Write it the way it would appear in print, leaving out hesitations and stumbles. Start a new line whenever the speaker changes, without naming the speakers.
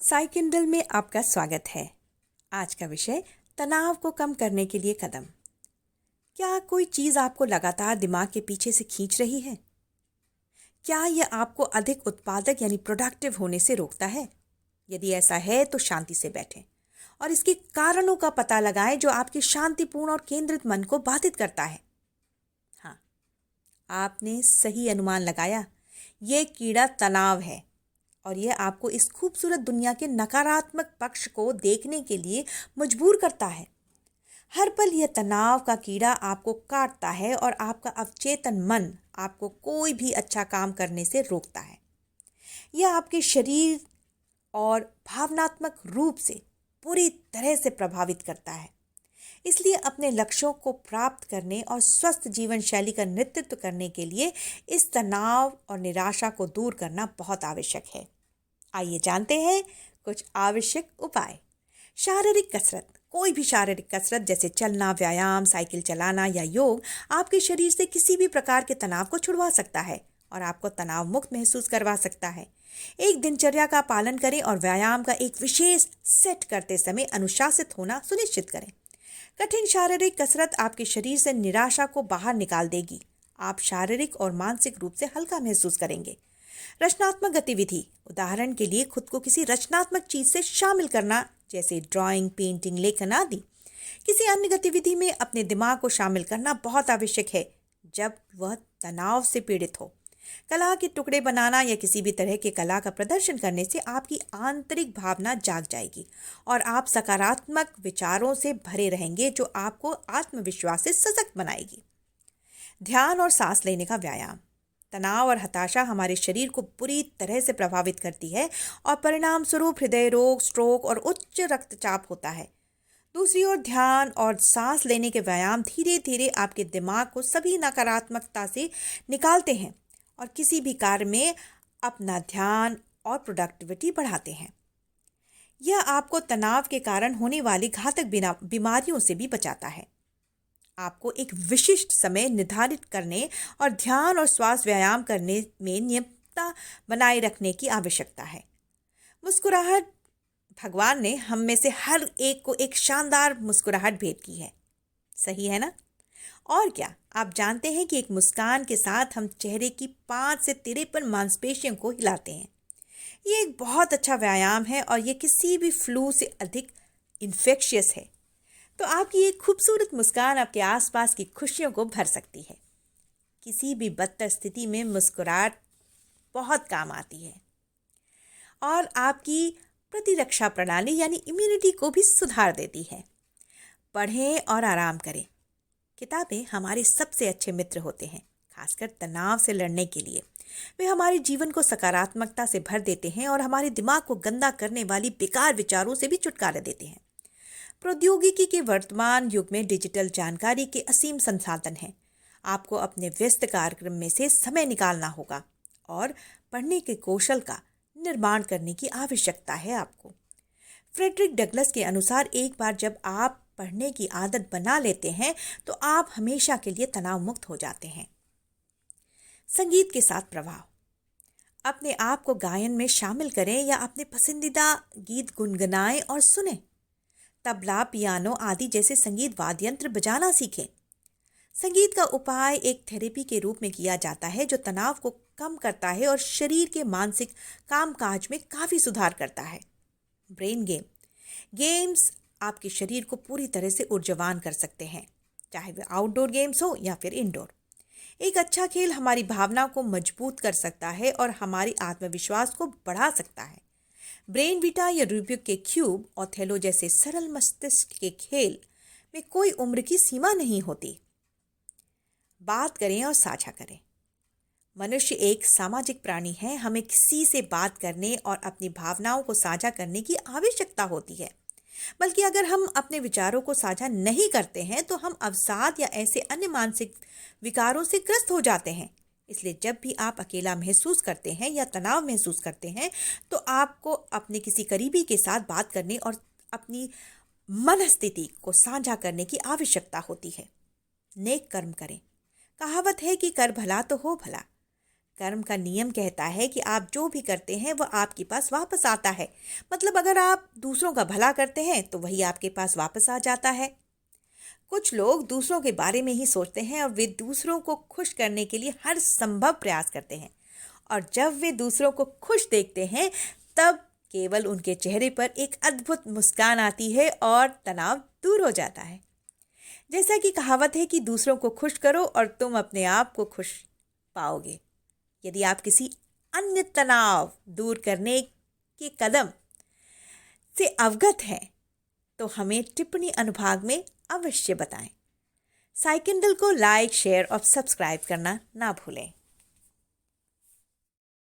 Sai Kindle में आपका स्वागत है। आज का विषय तनाव को कम करने के लिए कदम। क्या कोई चीज आपको लगातार दिमाग के पीछे से खींच रही है? क्या यह आपको अधिक उत्पादक यानी प्रोडक्टिव होने से रोकता है? यदि ऐसा है तो शांति से बैठें और इसके कारणों का पता लगाएं जो आपके शांतिपूर्ण और केंद्रित मन को बाधित करता है। हाँ, आपने सही अनुमान लगाया। यह कीड़ा तनाव है और यह आपको इस खूबसूरत दुनिया के नकारात्मक पक्ष को देखने के लिए मजबूर करता है। हर पल यह तनाव का कीड़ा आपको काटता है और आपका अवचेतन मन आपको कोई भी अच्छा काम करने से रोकता है। यह आपके शरीर और भावनात्मक रूप से पूरी तरह से प्रभावित करता है। इसलिए अपने लक्ष्यों को प्राप्त करने और स्वस्थ जीवन शैली का नेतृत्व करने के लिए इस तनाव और निराशा को दूर करना बहुत आवश्यक है। आइए जानते हैं कुछ आवश्यक उपाय। शारीरिक कसरत। कोई भी शारीरिक कसरत जैसे चलना, व्यायाम, साइकिल चलाना या योग आपके शरीर से किसी भी प्रकार के तनाव को छुड़वा सकता है और आपको तनाव मुक्त महसूस करवा सकता है। एक दिनचर्या का पालन करें और व्यायाम का एक विशेष सेट करते समय अनुशासित होना सुनिश्चित करें। कठिन शारीरिक कसरत आपके शरीर से निराशा को बाहर निकाल देगी। आप शारीरिक और मानसिक रूप से हल्का महसूस करेंगे। रचनात्मक गतिविधि। उदाहरण के लिए खुद को किसी रचनात्मक चीज से शामिल करना जैसे ड्राइंग, पेंटिंग, लेखन आदि। किसी अन्य गतिविधि में अपने दिमाग को शामिल करना बहुत आवश्यक है जब वह तनाव से पीड़ित हो। कला के टुकड़े बनाना या किसी भी तरह के कला का प्रदर्शन करने से आपकी आंतरिक भावना जाग जाएगी और आप सकारात्मक विचारों से भरे रहेंगे जो आपको आत्मविश्वास से सशक्त बनाएगी। ध्यान और सांस लेने का व्यायाम। तनाव और हताशा हमारे शरीर को बुरी तरह से प्रभावित करती है और परिणाम स्वरूप हृदय रोग, स्ट्रोक और उच्च रक्तचाप होता है। दूसरी ओर ध्यान और सांस लेने के व्यायाम धीरे धीरे आपके दिमाग को सभी नकारात्मकता से निकालते हैं और किसी भी कार्य में अपना ध्यान और प्रोडक्टिविटी बढ़ाते हैं। यह आपको तनाव के कारण होने वाली घातक बीमारियों से भी बचाता है। आपको एक विशिष्ट समय निर्धारित करने और ध्यान और श्वास व्यायाम करने में नियमितता बनाए रखने की आवश्यकता है। मुस्कुराहट। भगवान ने हम में से हर एक को एक शानदार मुस्कुराहट भेंट की है। सही है ना? और क्या आप जानते हैं कि एक मुस्कान के साथ हम चेहरे की 5 से 53 मांसपेशियों को हिलाते हैं। ये एक बहुत अच्छा व्यायाम है और ये किसी भी फ्लू से अधिक इन्फेक्शियस है। तो आपकी एक खूबसूरत मुस्कान आपके आसपास की खुशियों को भर सकती है। किसी भी बदतर स्थिति में मुस्कुराहट बहुत काम आती है और आपकी प्रतिरक्षा प्रणाली यानी इम्यूनिटी को भी सुधार देती है। पढ़ें और आराम करें। किताबें हमारे सबसे अच्छे मित्र होते हैं, खासकर तनाव से लड़ने के लिए। वे हमारे जीवन को सकारात्मकता से भर देते हैं और हमारे दिमाग को गंदा करने वाली बेकार विचारों से भी छुटकारा देते हैं। प्रौद्योगिकी के वर्तमान युग में डिजिटल जानकारी के असीम संसाधन हैं। आपको अपने व्यस्त कार्यक्रम में से समय निकालना होगा और पढ़ने के कौशल का निर्माण करने की आवश्यकता है आपको। फ्रेडरिक डगलस के अनुसार एक बार जब आप पढ़ने की आदत बना लेते हैं तो आप हमेशा के लिए तनाव मुक्त हो जाते हैं। संगीत के साथ प्रभाव। अपने आप को गायन में शामिल करें या अपने पसंदीदा गीत गुनगुनाएं और सुनें। तबला, पियानो आदि जैसे संगीत वाद्य यंत्र बजाना सीखें। संगीत का उपाय एक थेरेपी के रूप में किया जाता है जो तनाव को कम करता है और शरीर के मानसिक कामकाज में काफी सुधार करता है। ब्रेन गेम्स आपके शरीर को पूरी तरह से ऊर्जावान कर सकते हैं, चाहे वे आउटडोर गेम्स हो या फिर इंडोर। एक अच्छा खेल हमारी भावना को मजबूत कर सकता है और हमारी आत्मविश्वास को बढ़ा सकता है। ब्रेन विटा या रूबिक के क्यूब, ओथेलो जैसे सरल मस्तिष्क के खेल में कोई उम्र की सीमा नहीं होती। बात करें और साझा करें। मनुष्य एक सामाजिक प्राणी है। हमें किसी से बात करने और अपनी भावनाओं को साझा करने की आवश्यकता होती है। बल्कि अगर हम अपने विचारों को साझा नहीं करते हैं तो हम अवसाद या ऐसे अन्य मानसिक विकारों से ग्रस्त हो जाते हैं। इसलिए जब भी आप अकेला महसूस करते हैं या तनाव महसूस करते हैं तो आपको अपने किसी करीबी के साथ बात करने और अपनी मनस्थिति को साझा करने की आवश्यकता होती है। नेक कर्म करें। कहावत है कि कर भला तो हो भला। कर्म का नियम कहता है कि आप जो भी करते हैं वह आपके पास वापस आता है। मतलब अगर आप दूसरों का भला करते हैं तो वही आपके पास वापस आ जाता है। कुछ लोग दूसरों के बारे में ही सोचते हैं और वे दूसरों को खुश करने के लिए हर संभव प्रयास करते हैं, और जब वे दूसरों को खुश देखते हैं तब केवल उनके चेहरे पर एक अद्भुत मुस्कान आती है और तनाव दूर हो जाता है। जैसा कि कहावत है कि दूसरों को खुश करो और तुम अपने आप को खुश पाओगे। यदि आप किसी अन्य तनाव दूर करने के कदम से अवगत हैं तो हमें टिप्पणी अनुभाग में अवश्य बताएं। साइकिंडल को लाइक, शेयर और सब्सक्राइब करना ना भूलें।